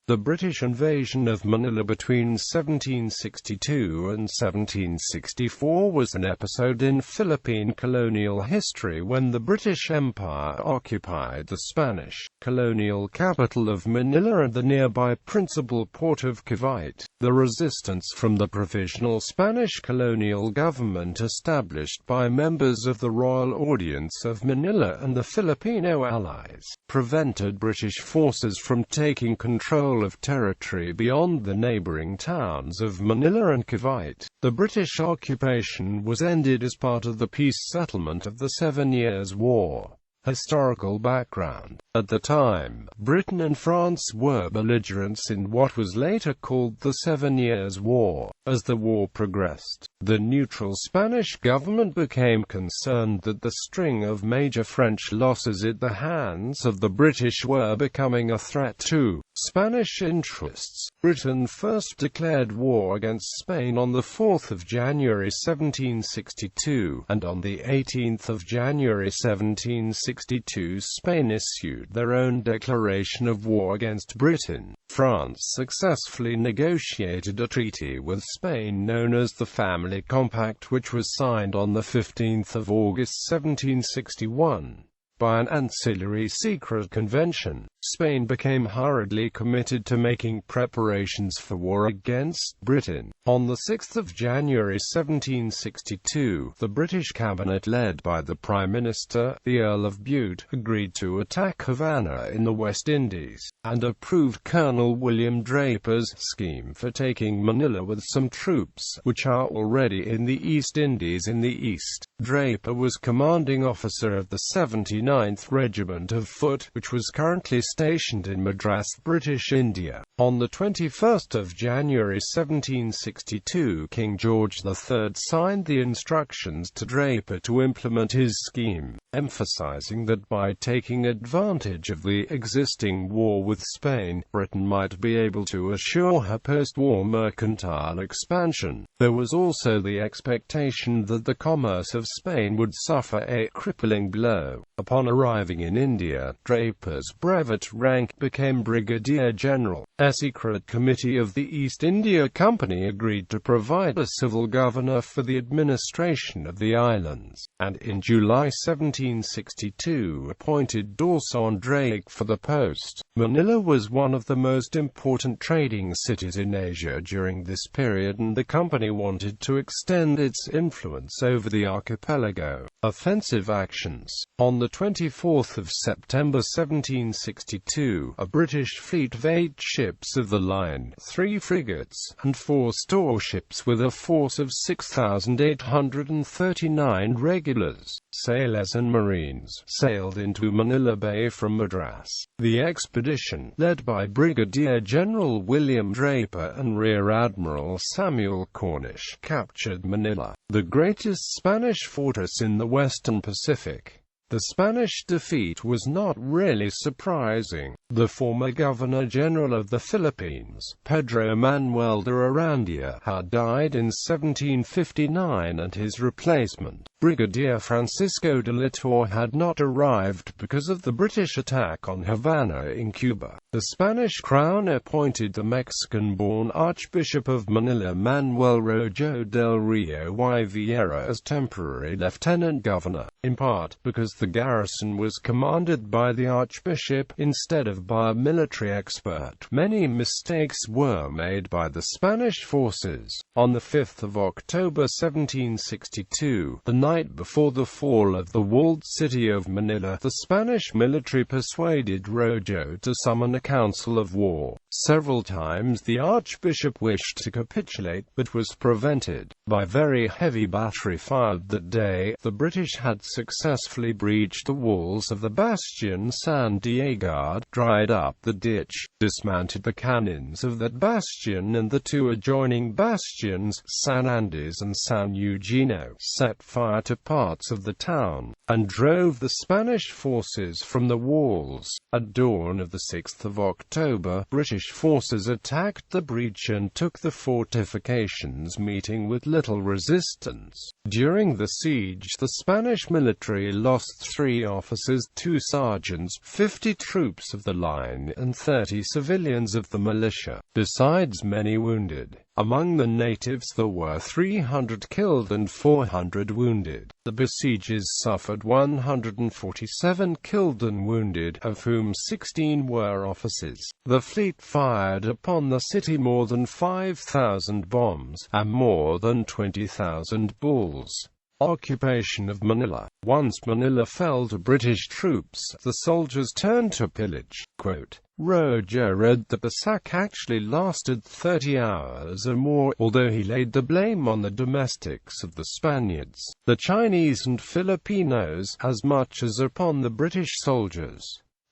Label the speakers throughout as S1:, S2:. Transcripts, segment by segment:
S1: The British invasion of Manila between 1762 and 1764 was an episode in Philippine colonial history when the British Empire occupied the Spanish colonial capital of Manila and the nearby principal port of Cavite. The resistance from the provisional Spanish colonial government established by members of the Royal Audience of Manila and the Filipino allies prevented British forces from taking control of territory beyond the neighbouring towns of Manila and Cavite. The British occupation was ended as part of the peace settlement of the 7 Years' War. Historical background. At the time, Britain and France were belligerents in what was later called the 7 Years' War. As the war progressed, the neutral Spanish government became concerned that the string of major French losses at the hands of the British were becoming a threat to Spanish interests. Britain first declared war against Spain on the 4th of January 1762, and on the 18th of January 1762 Spain issued their own declaration of war against Britain. France successfully negotiated a treaty with Spain known as the Family Compact, which was signed on the 15th of August 1761. By an ancillary secret convention, Spain became hurriedly committed to making preparations for war against Britain. On the 6th of January 1762, the British cabinet led by the Prime Minister, the Earl of Bute, agreed to attack Havana in the West Indies, and approved Colonel William Draper's scheme for taking Manila with some troops, which are already in the East Indies in the east. Draper was commanding officer of the 79th Regiment of Foot, which was currently stationed in Madras, British India. On the 21st of January 1762, King George III signed the instructions to Draper to implement his scheme, emphasizing that by taking advantage of the existing war with Spain, Britain might be able to assure her post-war mercantile expansion. There was also the expectation that the commerce of Spain would suffer a crippling blow. Upon arriving in India, Draper's brevet rank became Brigadier General. A secret committee of the East India Company agreed to provide a civil governor for the administration of the islands, and in July 1762 appointed Dawson Drake for the post. Manila was one of the most important trading cities in Asia during this period, and the company wanted to extend its influence over the archipelago. Offensive actions. On the 24th of September 1762, a British fleet of 8 ships of the line, 3 frigates, and 4 storeships with a force of 6,839 regulars, sailors and marines, sailed into Manila Bay from Madras. The expedition, led by Brigadier General William Draper and Rear Admiral Samuel Cornish, captured Manila, the greatest Spanish fortress in the Western Pacific. The Spanish defeat was not really surprising. The former Governor-General of the Philippines, Pedro Manuel de Arandia, had died in 1759 and his replacement, Brigadier Francisco de la Torre, had not arrived because of the British attack on Havana in Cuba. The Spanish crown appointed the Mexican-born Archbishop of Manila Manuel Rojo del Rio y Vieira as temporary lieutenant governor, in part because the garrison was commanded by the Archbishop instead of by a military expert. Many mistakes were made by the Spanish forces. On the 5th of October 1762, the night before the fall of the walled city of Manila, the Spanish military persuaded Rojo to summon a council of war. Several times the Archbishop wished to capitulate, but was prevented by very heavy battery fire that day. The British had successfully breached the walls of the bastion San Diego, dried up the ditch, dismantled the cannons of that bastion and the 2 adjoining bastions, San Andres and San Eugenio, set fire to parts of the town, and drove the Spanish forces from the walls. At dawn of the 6th of October, British forces attacked the breach and took the fortifications, meeting with little resistance. During the siege, the Spanish military lost lost 3 officers, 2 sergeants, 50 troops of the line, and 30 civilians of the militia, besides many wounded. Among the natives there were 300 killed and 400 wounded. The besiegers suffered 147 killed and wounded, of whom 16 were officers. The fleet fired upon the city more than 5,000 bombs, and more than 20,000 balls. Occupation of Manila. Once Manila fell to British troops, the soldiers turned to pillage. Quote, Rojo read that the sack actually lasted 30 hours or more, although he laid the blame on the domestics of the Spaniards, the Chinese and Filipinos, as much as upon the British soldiers.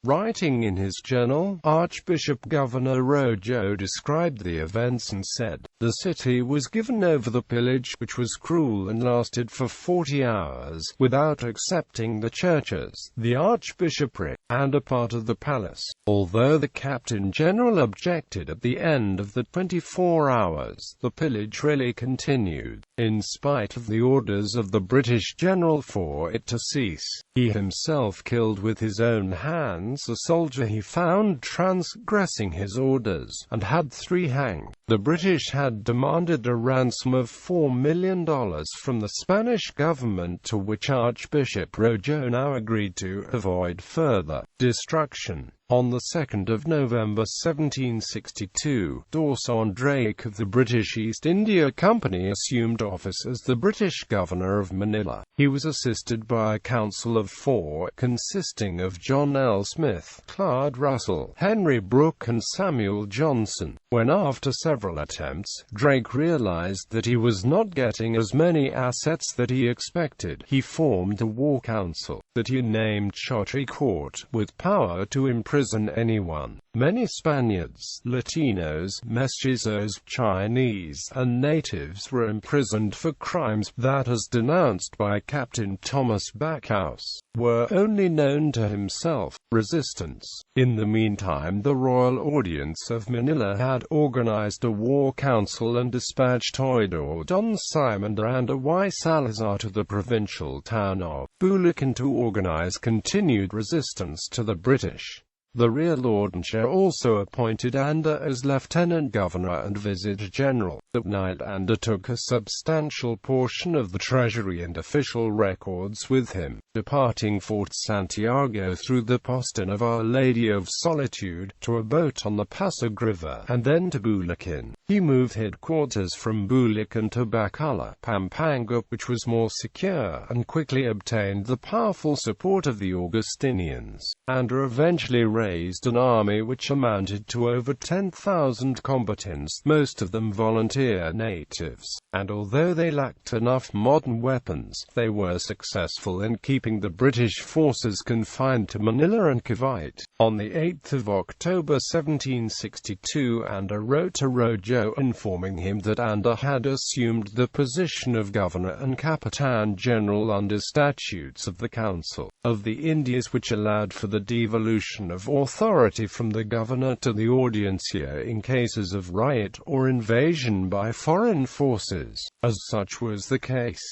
S1: Writing in his journal, Archbishop Governor Rojo described the events and said, "The city was given over to pillage, which was cruel and lasted for 40 hours, without excepting the churches, the archbishopric, and a part of the palace." Although the Captain General objected at the end of the 24 hours, the pillage really continued, in spite of the orders of the British general for it to cease. He himself killed with his own hands a soldier he found transgressing his orders, and had 3 hanged. The British had demanded a ransom of $4 million from the Spanish government, to which Archbishop Rojo now agreed to avoid further destruction. On the 2nd of November 1762, Dawson Drake of the British East India Company assumed office as the British Governor of Manila. He was assisted by a council of 4, consisting of John L. Smith, Claude Russell, Henry Brooke and Samuel Johnson. When after several attempts, Drake realized that he was not getting as many assets that he expected, he formed a war council that he named Chotri Court, with power to imprison anyone. Many Spaniards, Latinos, mestizos, Chinese, and natives were imprisoned for crimes that, as denounced by Captain Thomas Backhouse, were only known to himself. Resistance. In the meantime, the Royal Audience of Manila had organized a war council and dispatched Theodore Don Simon and Y. Salazar to the provincial town of Bulacan to organize continued resistance to the British. The Royal Audience also appointed Anda as Lieutenant Governor and Visitor General. That night Anda took a substantial portion of the treasury and official records with him, departing Fort Santiago through the postern of Our Lady of Solitude, to a boat on the Pasig River, and then to Bulacan. He moved headquarters from Bulacan to Bacala, Pampanga, which was more secure, and quickly obtained the powerful support of the Augustinians. Anda eventually raised an army which amounted to over 10,000 combatants, most of them volunteer natives, and although they lacked enough modern weapons, they were successful in keeping the British forces confined to Manila and Cavite. On the 8th of October 1762, Anda wrote to Rojo informing him that Anda had assumed the position of Governor and Capitan General under statutes of the Council of the Indies, which allowed for the devolution of authority from the governor to the audiencia in cases of riot or invasion by foreign forces. As such was the case.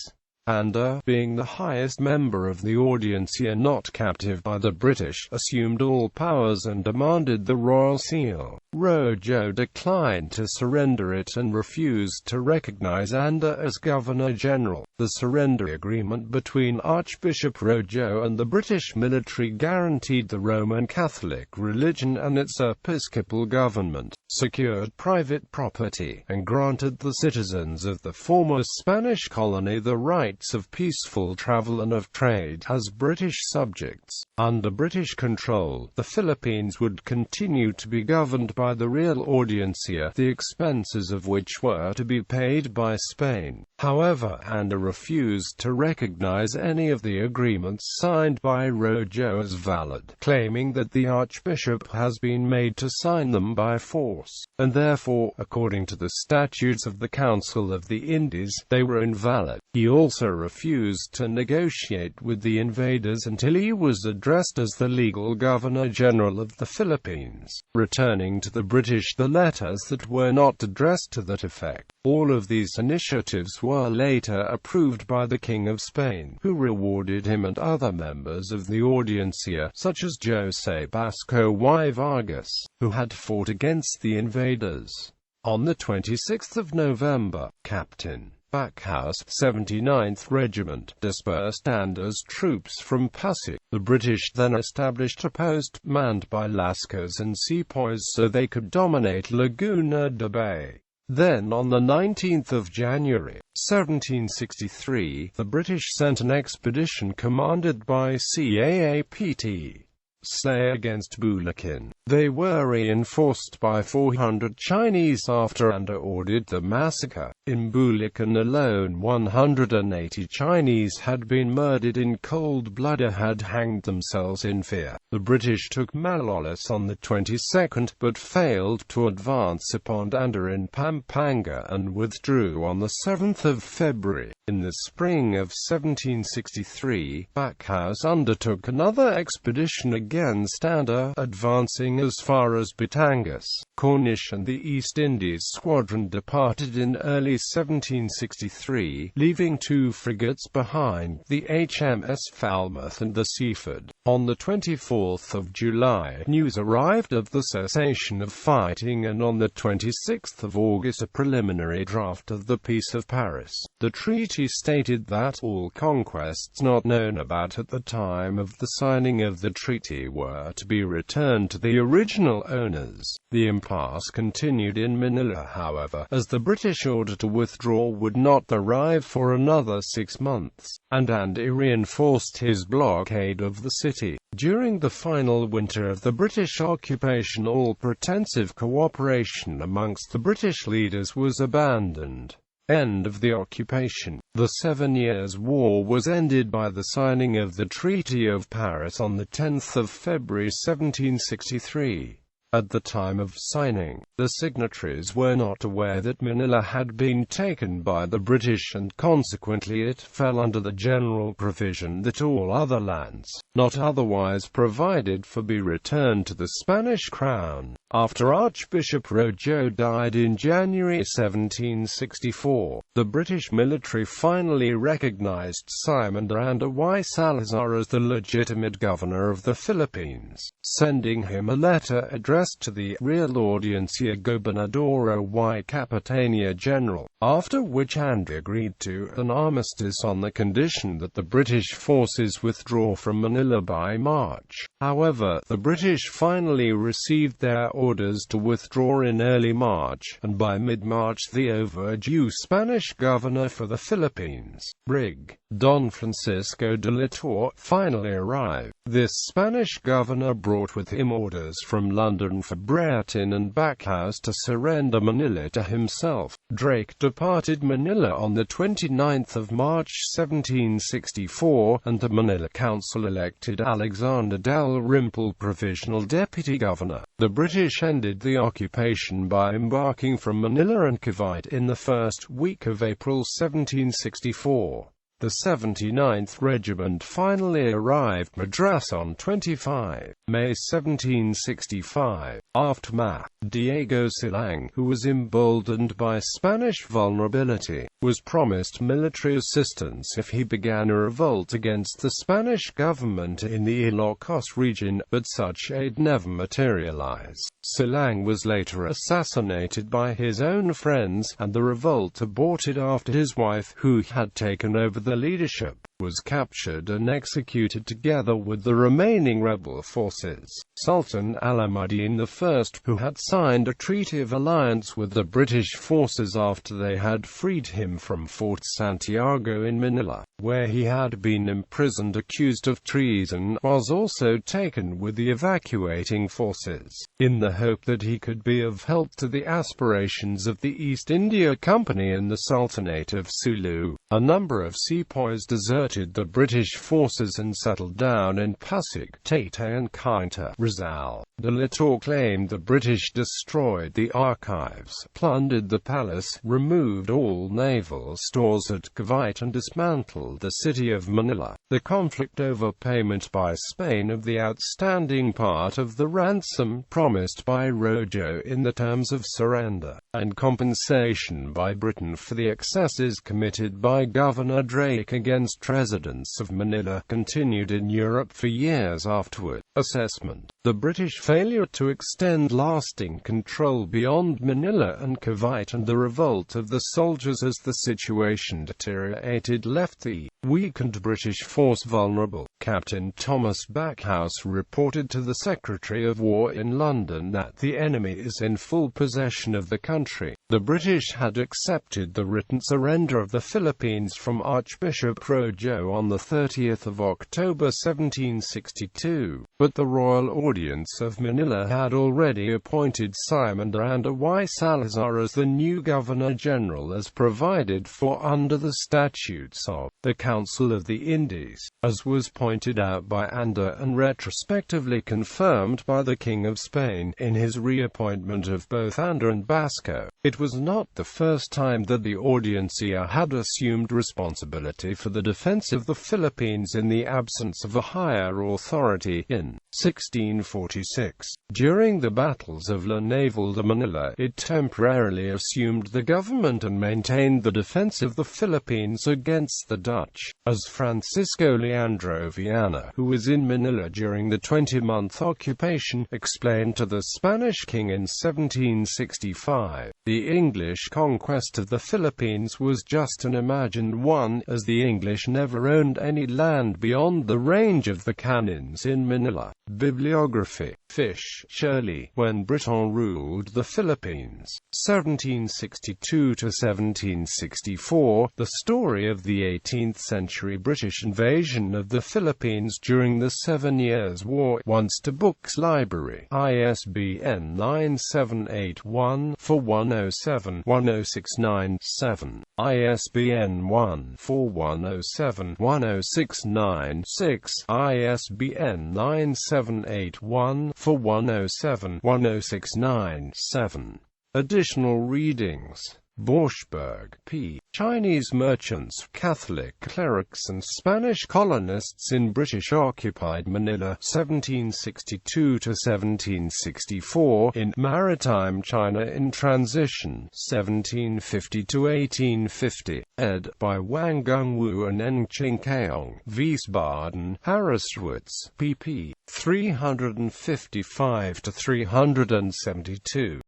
S1: Anda, being the highest member of the audiencia not captive by the British, assumed all powers and demanded the royal seal. Rojo declined to surrender it and refused to recognize Anda as Governor-General. The surrender agreement between Archbishop Rojo and the British military guaranteed the Roman Catholic religion and its episcopal government, secured private property, and granted the citizens of the former Spanish colony the rights of peaceful travel and of trade as British subjects. Under British control, the Philippines would continue to be governed by the Royal Audiencia, the expenses of which were to be paid by Spain. However, Anda refused to recognize any of the agreements signed by Rojo as valid, claiming that the Archbishop has been made to sign them by force, and therefore, according to the statutes of the Council of the Indies, they were invalid. He also refused to negotiate with the invaders until he was addressed as the legal Governor-General of the Philippines, returning to the British the letters that were not addressed to that effect. All of these initiatives were later approved by the King of Spain, who rewarded him and other members of the Audiencia, such as José Basco y Vargas, who had fought against the invaders. On the 26th of November, Captain Backhouse, 79th Regiment, dispersed Anda's troops from Pasig. The British then established a post, manned by lascars and sepoys so they could dominate Laguna de Bay. Then on the 19th of January, 1763, the British sent an expedition commanded by Capt. Slay against Bulacan. They were reinforced by 400 Chinese after Anda ordered the massacre. In Bulacan alone 180 Chinese had been murdered in cold blood or had hanged themselves in fear. The British took Malolos on the 22nd, but failed to advance upon Anda in Pampanga and withdrew on the 7th of February. In the spring of 1763, Backhouse undertook another expedition against Anda, advancing as far as Batangas. Cornish and the East Indies Squadron departed in early 1763, leaving 2 frigates behind, the HMS Falmouth and the Seaford. On the 24th of July, news arrived of the cessation of fighting, and on the 26th of August a preliminary draft of the Peace of Paris. The treaty stated that all conquests not known about at the time of the signing of the treaty were to be returned to the original owners. The impasse continued in Manila, however, as the British order to withdraw would not arrive for another 6 months, and Andy reinforced his blockade of the city. During the final winter of the British occupation, all pretensive cooperation amongst the British leaders was abandoned. End of the occupation. The 7 Years' War was ended by the signing of the Treaty of Paris on the 10th of February 1763. At the time of signing, the signatories were not aware that Manila had been taken by the British, and consequently it fell under the general provision that all other lands, not otherwise provided for, be returned to the Spanish crown. After Archbishop Rojo died in January 1764, the British military finally recognized Simon de Anda y Salazar as the legitimate governor of the Philippines, sending him a letter addressed to the Real Audiencia Gobernadora y Capitania General, after which Anda agreed to an armistice on the condition that the British forces withdraw from Manila by March. However, the British finally received their orders to withdraw in early March, and by mid-March the overdue Spanish governor for the Philippines, Brig. Don Francisco de la Torre, finally arrived. This Spanish governor brought with him orders from London for Brereton and Backhouse to surrender Manila to himself. Drake departed Manila on the 29th of March 1764, and the Manila Council elected Alexander Dalrymple provisional deputy governor. The British ended the occupation by embarking from Manila and Cavite in the first week of April 1764. The 79th Regiment finally arrived Madras on 25 May 1765. Aftermath. Diego Silang, who was emboldened by Spanish vulnerability, was promised military assistance if he began a revolt against the Spanish government in the Ilocos region, but such aid never materialized. Silang was later assassinated by his own friends, and the revolt aborted after his wife, who had taken over the leadership, was captured and executed together with the remaining rebel forces. Sultan Alamuddin I, who had signed a treaty of alliance with the British forces after they had freed him from Fort Santiago in Manila, where he had been imprisoned accused of treason, was also taken with the evacuating forces, in the hope that he could be of help to the aspirations of the East India Company and the Sultanate of Sulu. A number of sepoys deserted the British forces and settled down in Pasig, Taytay and Cainta, Rizal. De la Torre claimed the British destroyed the archives, plundered the palace, removed all naval stores at Cavite and dismantled the city of Manila. The conflict over payment by Spain of the outstanding part of the ransom promised announced by Rojo in the terms of surrender, and compensation by Britain for the excesses committed by Governor Drake against residents of Manila, continued in Europe for years afterward. Assessment: the British failure to extend lasting control beyond Manila and Cavite and the revolt of the soldiers as the situation deteriorated left the weakened British force vulnerable. Captain Thomas Backhouse reported to the Secretary of War in London that the enemy is in full possession of the country. The British had accepted the written surrender of the Philippines from Archbishop Rojo on 30th of October 1762, but the Royal Audience of Manila had already appointed Simon Miranda y Salazar as the new Governor-General as provided for under the statutes of the Council of the Indies, as was pointed out by Anda and retrospectively confirmed by the King of Spain in his reappointment of both Anda and Basco. It was not the first time that the Audiencia had assumed responsibility for the defense of the Philippines in the absence of a higher authority. In 1646, during the battles of La Naval de Manila, it temporarily assumed the government and maintained the defense of the Philippines against the Dutch, as Francisco Leandro Viana, who was in Manila during the 20-month occupation, explained to the Spanish king in 1765. The English conquest of the Philippines was just an imagined one, as the English never owned any land beyond the range of the cannons in Manila. Bibliography: Fish, Shirley, When Britain Ruled the Philippines, 1762–1764, The Story of the 18th-Century British Invasion of the Philippines During the 7 Years' War. Once to Books Library. ISBN 978-1-4107-1069-7. ISBN 1-4107-1069-6. ISBN 978-1-4107-1069-7. Additional readings: Borschberg, P. Chinese merchants, Catholic clerics and Spanish colonists in British-occupied Manila, 1762–1764, in Maritime China in Transition, 1750–1850, ed. by Wang Gungwu and N-Ching Keong, Wiesbaden, Harriswurz, pp. 355–372.